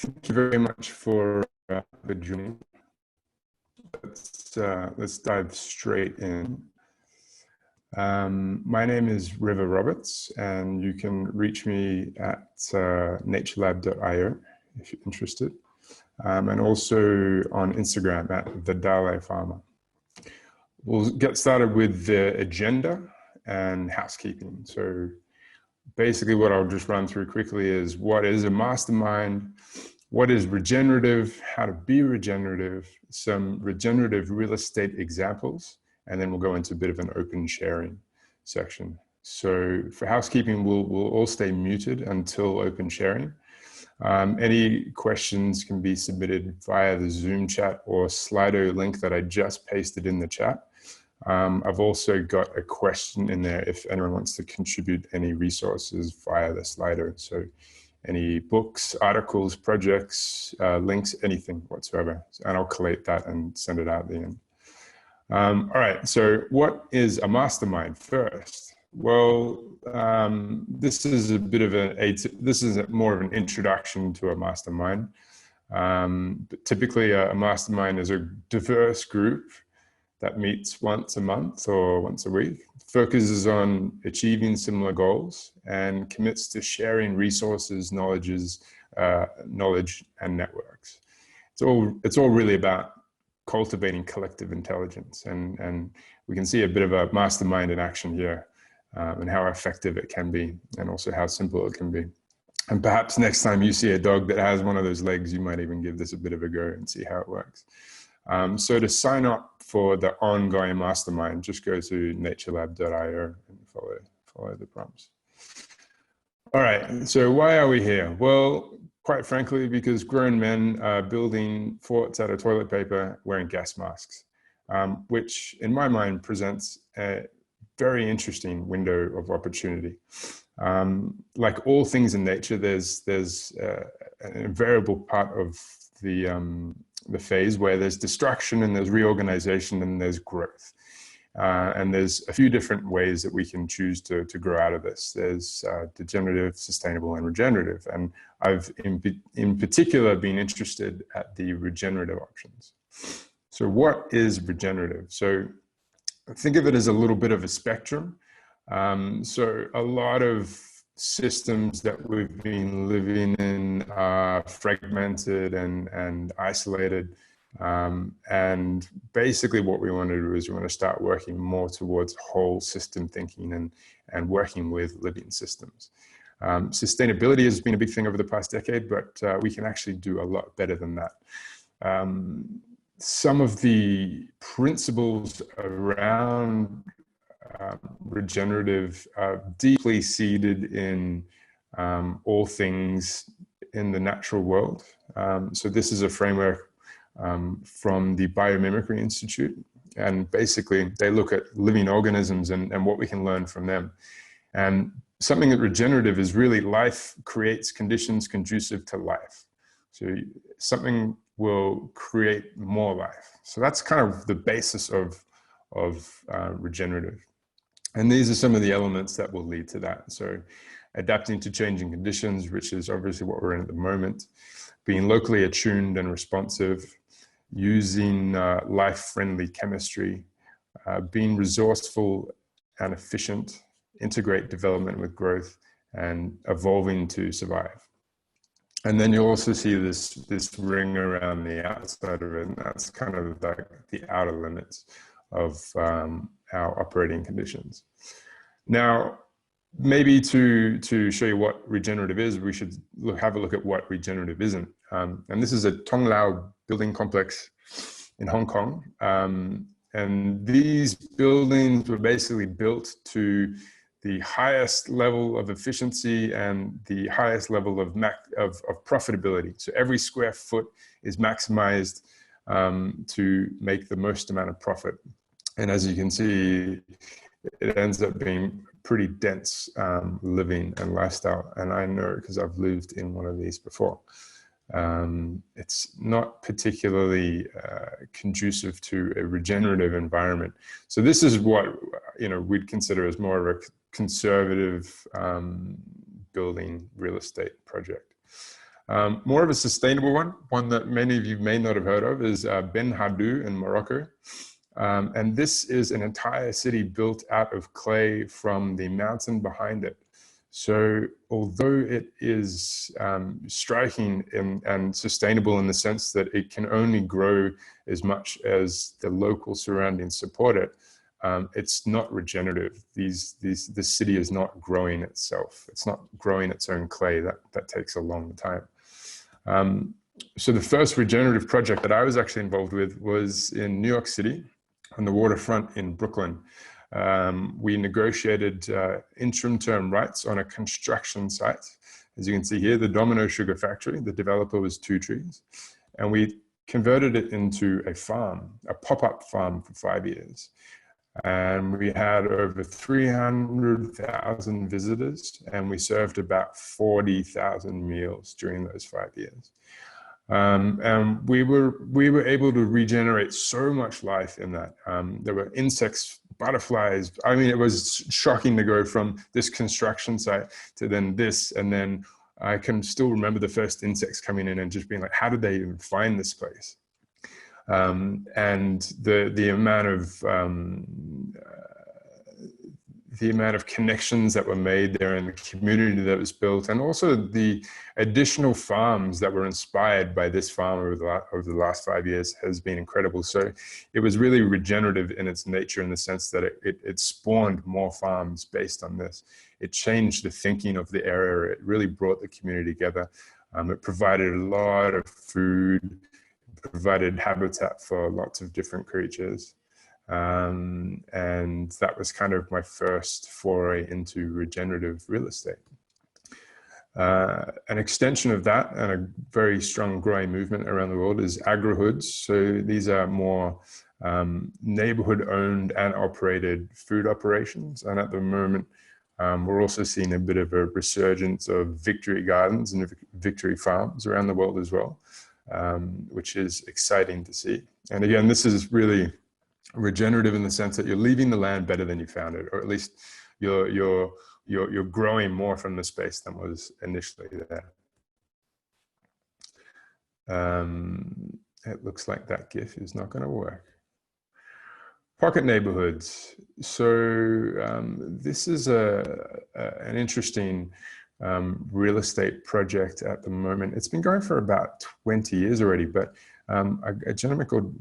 Thank you very much for joining. Let's dive straight in. My name is River Roberts, and you can reach me at naturelab.io if you're interested, and also on Instagram at the Dale Farmer. We'll get started with the agenda and housekeeping. So basically what I'll just run through quickly is what is a mastermind, what is regenerative, how to be regenerative, some regenerative real estate examples, and then we'll go into a bit of an open sharing section. So for housekeeping, we'll all stay muted until open sharing. Any questions can be submitted via the Zoom chat or Slido link that I just pasted in the chat. I've also got a question in there if anyone wants to contribute any resources via the Slido. So any books, articles, projects, links, anything whatsoever. And I'll collate that and send it out at the end. All right, so what is a mastermind first? Well, this is a bit of this is more of an introduction to a mastermind. But typically a mastermind is a diverse group that meets once a month or once a week, focuses on achieving similar goals, and commits to sharing resources, knowledge and networks. It's all really about cultivating collective intelligence, and we can see a bit of a mastermind in action here, and how effective it can be, and also how simple it can be. And perhaps next time you see a dog that has one of those legs, you might even give this a bit of a go and see how it works. So to sign up for the ongoing mastermind, just go to naturelab.io and follow the prompts. All right, so why are we here? Well, quite frankly, because grown men are building forts out of toilet paper wearing gas masks, which in my mind presents a very interesting window of opportunity. Like all things in nature, there's an invariable part of the phase where there's destruction and there's reorganization and there's growth. And there's a few different ways that we can choose to grow out of this. There's degenerative, sustainable, and regenerative. And I've in particular been interested at the regenerative options. So what is regenerative? So think of it as a little bit of a spectrum. So a lot of systems that we've been living in are fragmented and isolated. And basically what we want to do is we want to start working more towards whole system thinking and working with living systems. Sustainability has been a big thing over the past decade, but we can actually do a lot better than that. Some of the principles around regenerative are deeply seeded in all things in the natural world. So this is a framework from the Biomimicry Institute, and basically they look at living organisms and what we can learn from them. And something that regenerative is really life creates conditions conducive to life. So something will create more life. So that's kind of the basis of regenerative. And these are some of the elements that will lead to that. So adapting to changing conditions, which is obviously what we're in at the moment, being locally attuned and responsive, using life-friendly chemistry, being resourceful and efficient, integrate development with growth, and evolving to survive. And then you'll also see this ring around the outside of it, and that's kind of like the outer limits of our operating conditions. Now, maybe to show you what regenerative is, we should have a look at what regenerative isn't. And this is a Tong Lao building complex in Hong Kong. And these buildings were basically built to the highest level of efficiency and the highest level of profitability. So every square foot is maximized to make the most amount of profit. And as you can see, it ends up being pretty dense living and lifestyle. And I know because I've lived in one of these before. It's not particularly conducive to a regenerative environment. So this is what we'd consider as more of a conservative building real estate project. More of a sustainable one that many of you may not have heard of, is Ben Haddou in Morocco. And this is an entire city built out of clay from the mountain behind it. So although it is striking and sustainable in the sense that it can only grow as much as the local surroundings support it, it's not regenerative. This city is not growing itself. It's not growing its own clay. That takes a long time. So the first regenerative project that I was actually involved with was in New York City on the waterfront in Brooklyn. We negotiated interim term rights on a construction site. As you can see here, the Domino Sugar Factory, the developer was Two Trees, and we converted it into a farm, a pop-up farm for 5 years. And we had over 300,000 visitors, and we served about 40,000 meals during those 5 years. And we were able to regenerate so much life in that. There were insects, butterflies. I mean, it was shocking to go from this construction site to then this. And then I can still remember the first insects coming in and just being like, how did they even find this place? And the amount of connections that were made there and the community that was built, and also the additional farms that were inspired by this farm over the last 5 years has been incredible. So it was really regenerative in its nature, in the sense that it spawned more farms based on this. It changed the thinking of the area. It really brought the community together. It provided a lot of food, provided habitat for lots of different creatures. And that was kind of my first foray into regenerative real estate. An extension of that, and a very strong growing movement around the world, is AgriHoods. So these are more neighborhood owned and operated food operations. And at the moment, we're also seeing a bit of a resurgence of victory gardens and victory farms around the world as well, which is exciting to see. And again, this is really regenerative in the sense that you're leaving the land better than you found it, or at least you're growing more from the space than was initially there. It looks like that GIF is not going to work. Pocket neighborhoods. So this is an interesting real estate project at the moment. It's been going for about 20 years already, but a gentleman called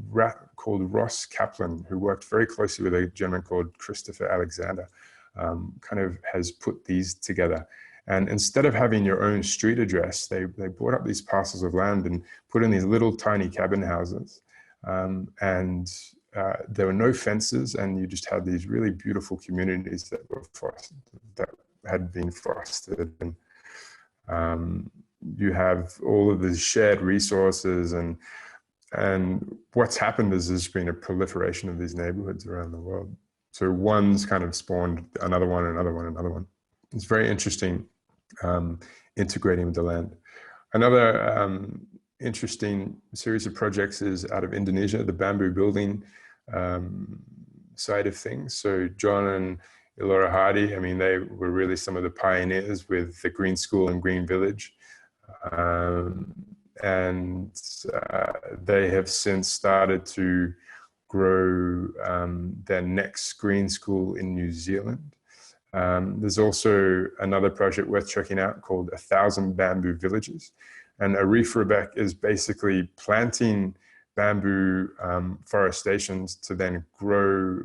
Ross Kaplan, who worked very closely with a gentleman called Christopher Alexander, kind of has put these together. And instead of having your own street address, they bought up these parcels of land and put in these little tiny cabin houses. There were no fences, and you just had these really beautiful communities that had been fostered. And you have all of the shared resources, and what's happened is there's been a proliferation of these neighborhoods around the world. So one's kind of spawned another one, another one, another one. It's very interesting integrating with the land. Another interesting series of projects is out of Indonesia, the bamboo building side of things. So John and Ilora Hardy, I mean, they were really some of the pioneers with the Green School and Green Village. And they have since started to grow their next green school in New Zealand. There's also another project worth checking out called 1,000 Bamboo Villages. And Arif Rebek is basically planting bamboo forestations to then grow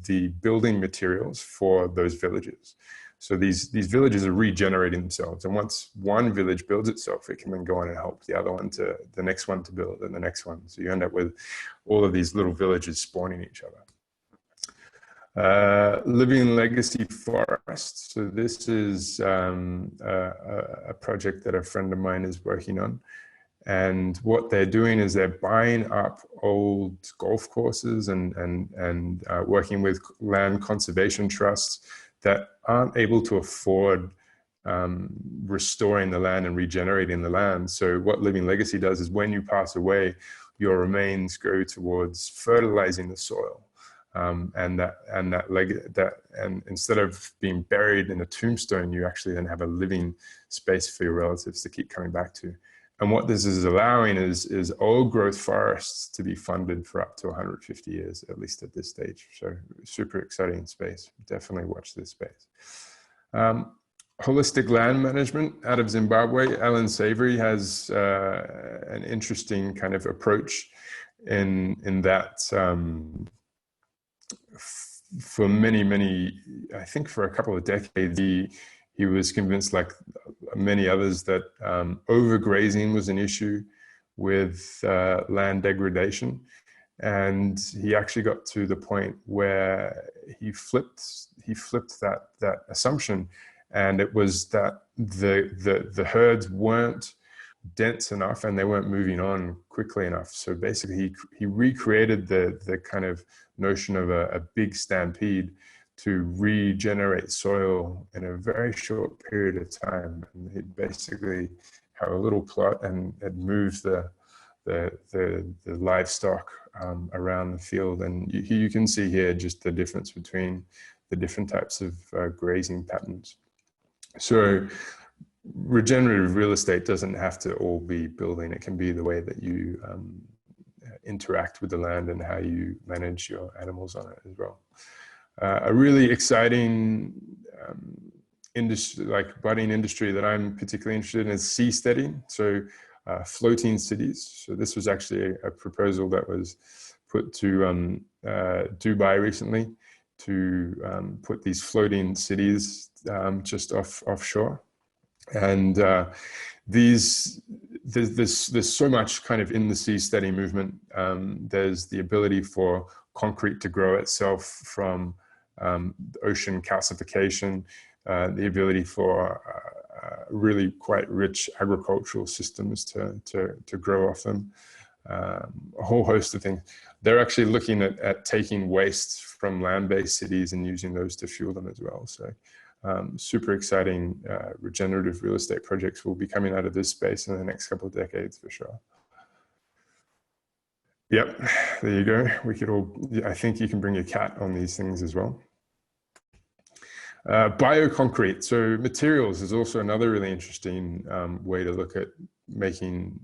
the building materials for those villages. So these villages are regenerating themselves. And once one village builds itself, it can then go on and help the other one to the next one to build and the next one. So you end up with all of these little villages spawning each other. Living Legacy Forests. So this is a project that a friend of mine is working on. And what they're doing is they're buying up old golf courses and working with land conservation trusts that aren't able to afford restoring the land and regenerating the land. So what Living Legacy does is when you pass away, your remains go towards fertilizing the soil. And instead of being buried in a tombstone, you actually then have a living space for your relatives to keep coming back to. And what this is allowing is old growth forests to be funded for up to 150 years, at least at this stage. So super exciting space. Definitely watch this space. Holistic land management out of Zimbabwe. Alan Savory has an interesting kind of approach in that for many, I think for a couple of decades, he was convinced, like many others, that overgrazing was an issue with land degradation. And he actually got to the point where he flipped that assumption. And it was that the herds weren't dense enough and they weren't moving on quickly enough. So basically he recreated the kind of notion of a big stampede to regenerate soil in a very short period of time. And he basically had a little plot and it moved the livestock around the field. And you can see here just the difference between the different types of grazing patterns. So regenerative real estate doesn't have to all be building. It can be the way that you interact with the land and how you manage your animals on it as well. A really exciting industry, like budding industry, that I'm particularly interested in is seasteading. So floating cities. So this was actually a proposal that was put to Dubai recently to put these floating cities just offshore. And there's so much kind of in the seasteading movement. There's the ability for concrete to grow itself from ocean calcification, the ability for really quite rich agricultural systems to grow off them, a whole host of things. They're actually looking at taking waste from land-based cities and using those to fuel them as well. So super exciting regenerative real estate projects will be coming out of this space in the next couple of decades for sure. Yep, there you go. We could all, I think you can bring your cat on these things as well. Bioconcrete, so materials is also another really interesting way to look at making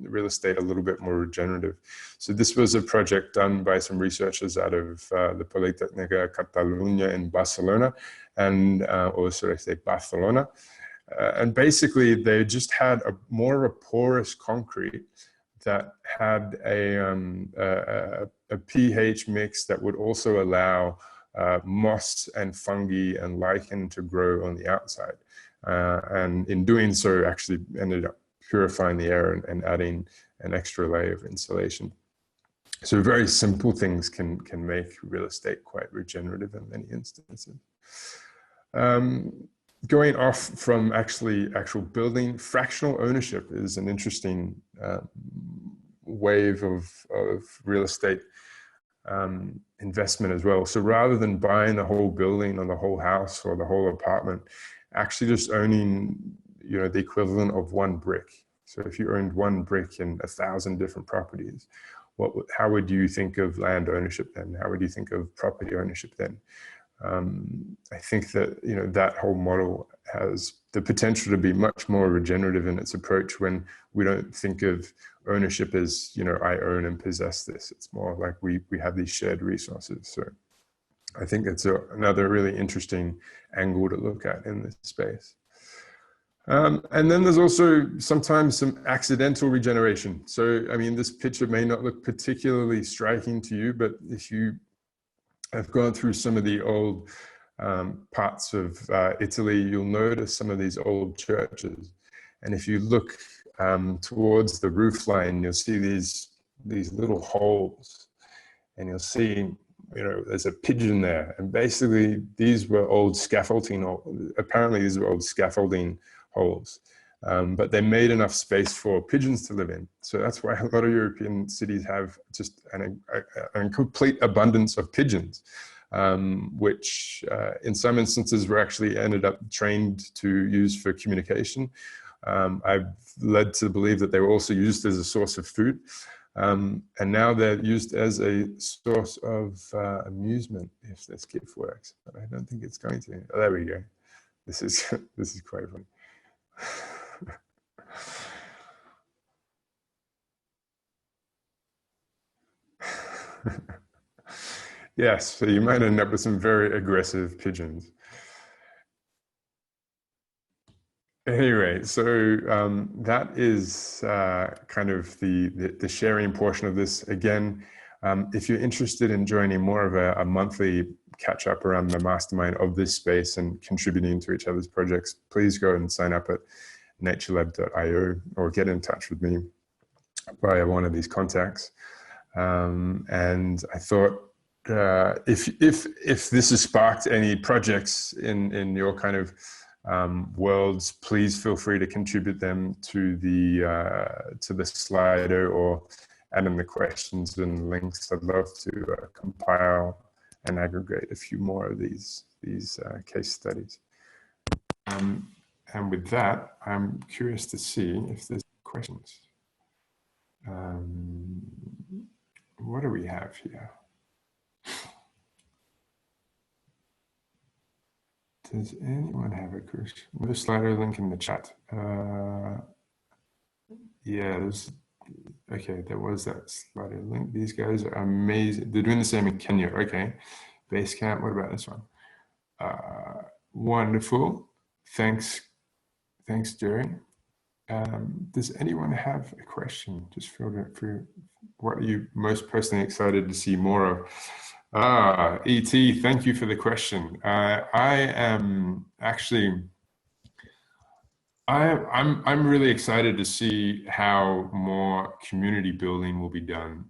real estate a little bit more regenerative. So this was a project done by some researchers out of the Politècnica Catalunya in Barcelona, and or should I say Barcelona. And basically they just had more of a porous concrete that had a pH mix that would also allow moss and fungi and lichen to grow on the outside. And in doing so, actually ended up purifying the air and adding an extra layer of insulation. So very simple things can make real estate quite regenerative in many instances. Going off from actual building, fractional ownership is an interesting wave of real estate investment as well. So rather than buying the whole building or the whole house or the whole apartment, actually just owning, you know, the equivalent of one brick. So if you owned one brick in 1,000 different properties, how would you think of land ownership then? How would you think of property ownership then? I think that, you know, that whole model has the potential to be much more regenerative in its approach when we don't think of ownership as, you know, I own and possess this. It's more like we have these shared resources. So I think it's another really interesting angle to look at in this space. And then there's also sometimes some accidental regeneration. So, I mean, this picture may not look particularly striking to you, but if you have gone through some of the old parts of Italy, you'll notice some of these old churches. And if you look towards the roof line, you'll see these little holes, and you'll see, you know, there's a pigeon there. And basically these were old scaffolding, apparently these were old scaffolding holes. But they made enough space for pigeons to live in. So that's why a lot of European cities have just a complete abundance of pigeons, which in some instances were actually ended up trained to use for communication. I've led to believe that they were also used as a source of food. And now they're used as a source of amusement if this gift works, but I don't think it's going to. Oh, there we go. This is this is quite funny. Yes, so you might end up with some very aggressive pigeons. Anyway, so that is kind of the sharing portion of this. Again, if you're interested in joining more of a monthly catch up around the mastermind of this space and contributing to each other's projects, please go and sign up at naturelab.io or get in touch with me via one of these contacts. And I thought, if this has sparked any projects in your kind of worlds, please feel free to contribute them to the Slido or add in the questions and links. I'd love to compile and aggregate a few more of these case studies. And with that, I'm curious to see if there's questions. What do we have here? Does anyone have a question? The Slido link in the chat. Yeah, okay, there was that Slido link. These guys are amazing. They're doing the same in Kenya. Okay, Basecamp. What about this one? Wonderful. Thanks, Jerry. Does anyone have a question? Just filter it through. What are you most personally excited to see more of? E.T., thank you for the question. I'm really excited to see how more community building will be done.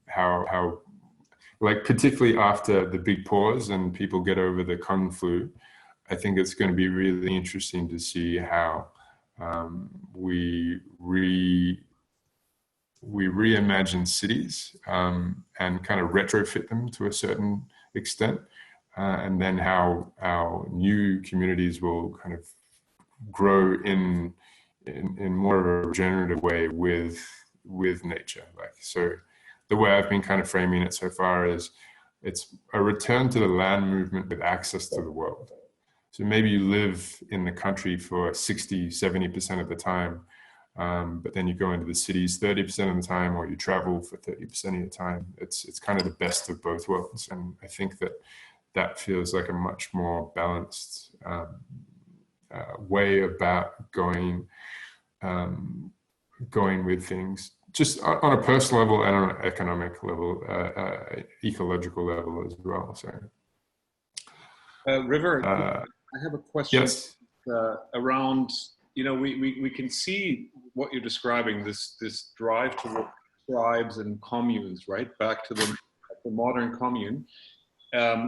How like particularly after the big pause and people get over the Kung flu, I think it's going to be really interesting to see how we reimagine cities and kind of retrofit them to a certain extent, and then how our new communities will kind of grow in more of a regenerative way with nature. Like, so the way I've been kind of framing it so far is it's a return to the land movement with access to the world. So maybe you live in the country for 60, 70% of the time, but then you go into the cities 30% of the time, or you travel for 30% of your time. It's kind of the best of both worlds. And I think that feels like a much more balanced way about going with things, just on a personal level and on an economic level, ecological level as well. So, River, I have a question. Yes. Around, you know, we can see what you're describing, this drive toward tribes and communes, right? Back to the modern commune.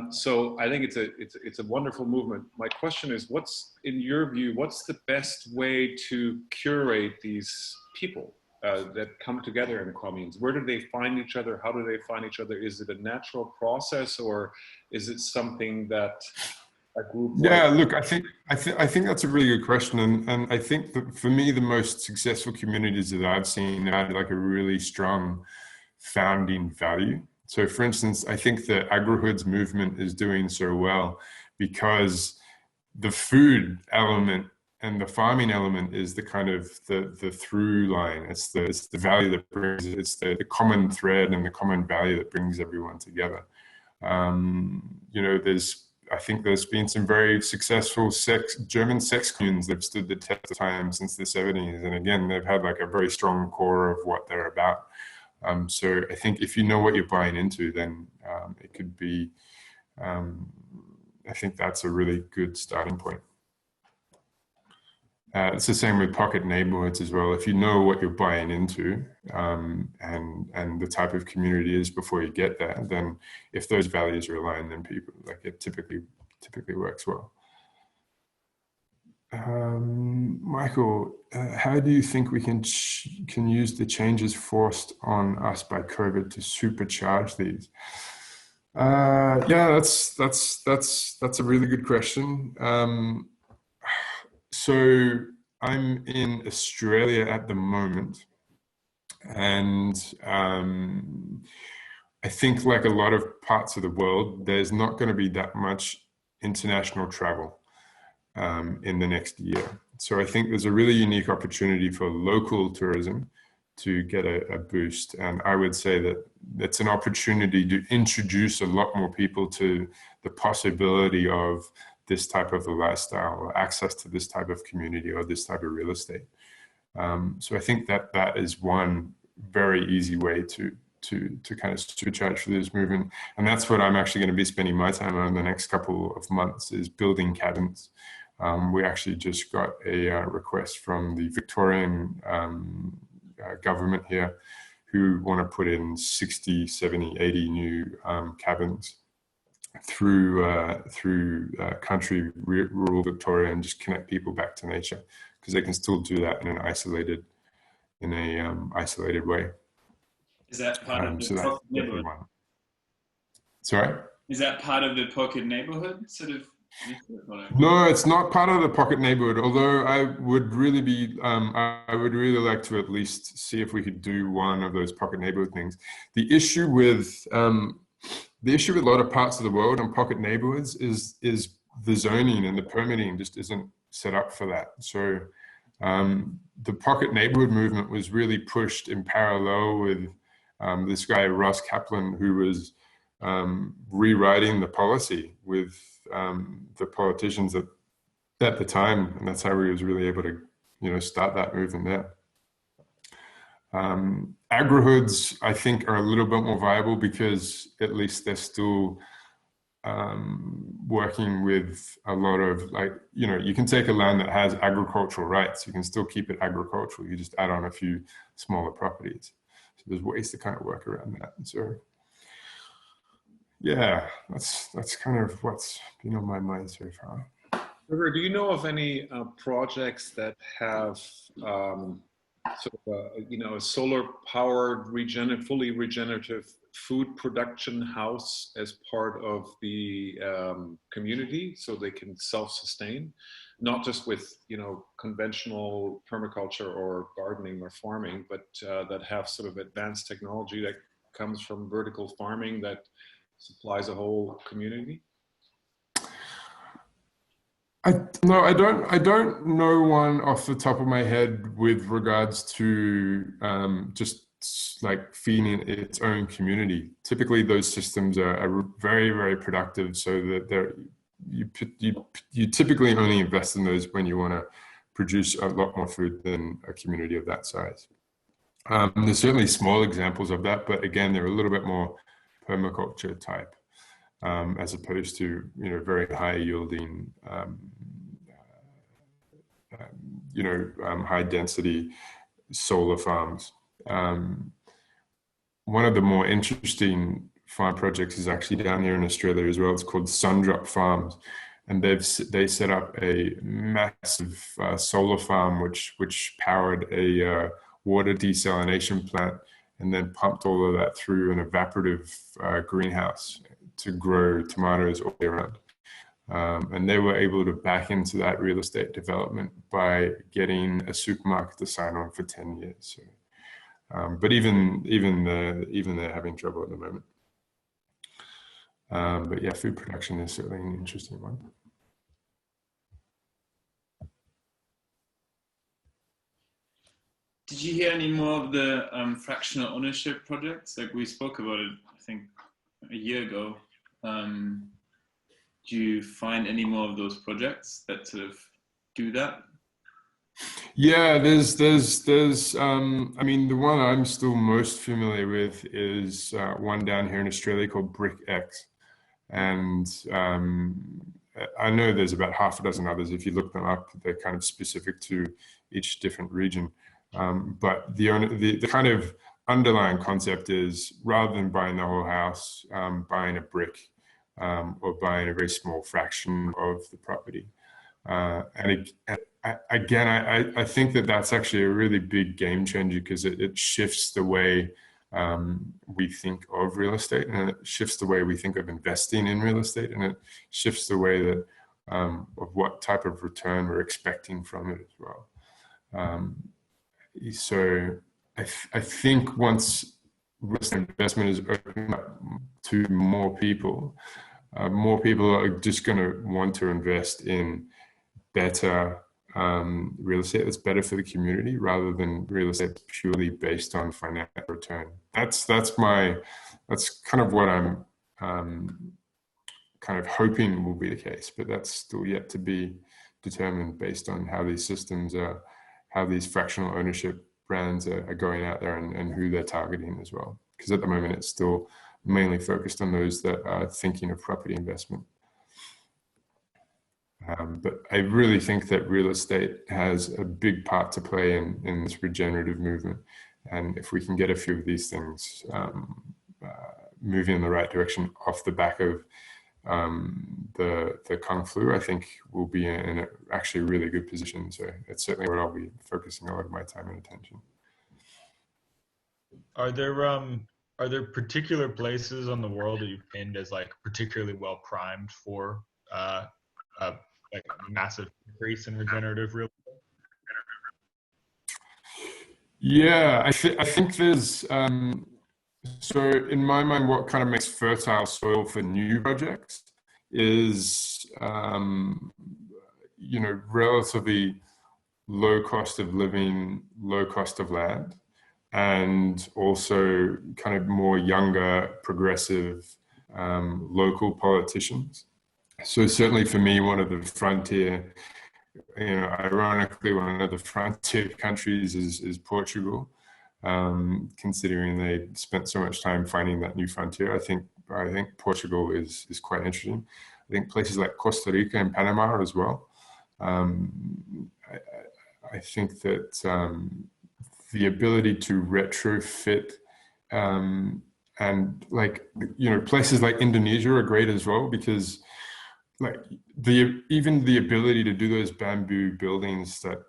So I think it's a wonderful movement. My question is, what's, in your view, what's the best way to curate these people that come together in communes? Where do they find each other? How do they find each other? Is it a natural process, or is it something that a group? Yeah, look, I think that's a really good question, and I think that for me, the most successful communities that I've seen had like a really strong founding value. So, for instance, I think the AgriHoods movement is doing so well because the food element and the farming element is the kind of the through line. It's the value that brings, it's the common thread and the common value that brings everyone together. You know, I think there's been some very successful German sex communes that have stood the test of time since the 70s. And again, they've had like a very strong core of what they're about. So I think if you know what you're buying into, then it could be, I think that's a really good starting point. It's the same with pocket neighborhoods as well. If you know what you're buying into and the type of community is before you get there, then if those values are aligned, then people, like, it typically works well. Michael, how do you think we can use the changes forced on us by COVID to supercharge these? Yeah, that's a really good question. So I'm in Australia at the moment, And I think, like a lot of parts of the world, there's not going to be that much international travel in the next year. So I think there's a really unique opportunity for local tourism to get a boost. And I would say that it's an opportunity to introduce a lot more people to the possibility of this type of a lifestyle, or access to this type of community or this type of real estate. So I think that that is one very easy way to kind of supercharge for this movement. And that's what I'm actually going to be spending my time on the next couple of months, is building cabins. We actually just got a request from the Victorian government here, who want to put in 60, 70, 80 new cabins through country rural Victoria, and just connect people back to nature, because they can still do that in an isolated way. Is that part of the so pocket neighborhood? Sorry? Is that part of the pocket neighborhood sort of? No, it's not part of the pocket neighborhood, although I would really be, I would really like to at least see if we could do one of those pocket neighborhood things. The issue with a lot of parts of the world and pocket neighborhoods is the zoning and the permitting just isn't set up for that. So the pocket neighborhood movement was really pushed in parallel with this guy, Ross Kaplan, who was rewriting the policy with the politicians at the time, and that's how he was really able to, start that movement there. AgriHoods, I think, are a little bit more viable, because at least they're still working with a lot of, like, you can take a land that has agricultural rights, you can still keep it agricultural, you just add on a few smaller properties. So there's ways to kind of work around that. And so yeah, that's kind of what's been on my mind so far. River, do you know of any projects that have sort of a solar-powered, fully regenerative food production house as part of the community, so they can self-sustain, not just with conventional permaculture or gardening or farming, but that have sort of advanced technology that comes from vertical farming that supplies a whole community? I don't know one off the top of my head with regards to just like feeding its own community. Typically, those systems are very, very productive, so that you typically only invest in those when you want to produce a lot more food than a community of that size. There's certainly small examples of that, but again, they're a little bit more permaculture type, as opposed to very high yielding, high density solar farms. One of the more interesting farm projects is actually down here in Australia as well. It's called Sundrop Farms, and they set up a massive solar farm which powered a water desalination plant, and then pumped all of that through an evaporative greenhouse to grow tomatoes all year round. And they were able to back into that real estate development by getting a supermarket to sign on for 10 years. So, but even they're having trouble at the moment. But yeah, food production is certainly an interesting one. Did you hear any more of the fractional ownership projects? Like, we spoke about it, I think, a year ago. Do you find any more of those projects that sort of do that? Yeah, there's I mean, the one I'm still most familiar with is one down here in Australia called Brick X. And I know there's about half a dozen others. If you look them up, they're kind of specific to each different region. But the kind of underlying concept is, rather than buying the whole house, buying a brick, or buying a very small fraction of the property. And again, I think that that's actually a really big game changer, because it shifts the way we think of real estate, and it shifts the way we think of investing in real estate, and it shifts the way that of what type of return we're expecting from it as well. So I think once real estate investment is opened up to more people are just going to want to invest in better real estate that's better for the community rather than real estate purely based on financial return. That's kind of what I'm kind of hoping will be the case, but that's still yet to be determined based on how these systems are, how these fractional ownership brands are going out there and who they're targeting as well. Because at the moment it's still mainly focused on those that are thinking of property investment. But I really think that real estate has a big part to play in this regenerative movement. And if we can get a few of these things moving in the right direction off the back of the Kung Flu, I think we'll be in a actually really good position. So it's certainly where I'll be focusing a lot of my time and attention. Are there particular places on the world that you've pinned as like particularly well primed for like a massive increase in regenerative real estate? Yeah, I think there's so in my mind, what kind of makes fertile soil for new projects is relatively low cost of living, low cost of land, and also kind of more younger, progressive, local politicians. So certainly for me, one of the frontier, ironically, one of the frontier countries is Portugal, considering they spent so much time finding that new frontier. I think Portugal is quite interesting. I think places like Costa Rica and Panama as well. I think that the ability to retrofit and places like Indonesia are great as well, because like even the ability to do those bamboo buildings that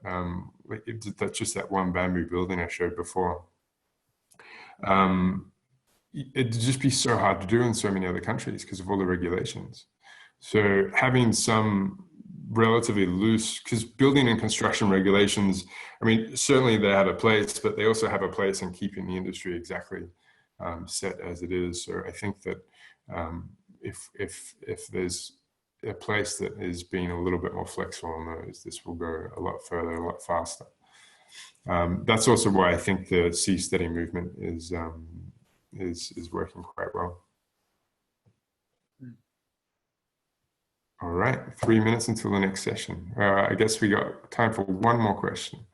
that's just that one bamboo building I showed before. It'd just be so hard to do in so many other countries because of all the regulations. So having some relatively loose, because building and construction regulations, I mean, certainly they have a place, but they also have a place in keeping the industry exactly set as it is. So I think that if there's a place that is being a little bit more flexible on those, this will go a lot further, a lot faster. That's also why I think the seasteading movement is working quite well. All right, 3 minutes until the next session. I guess we got time for one more question.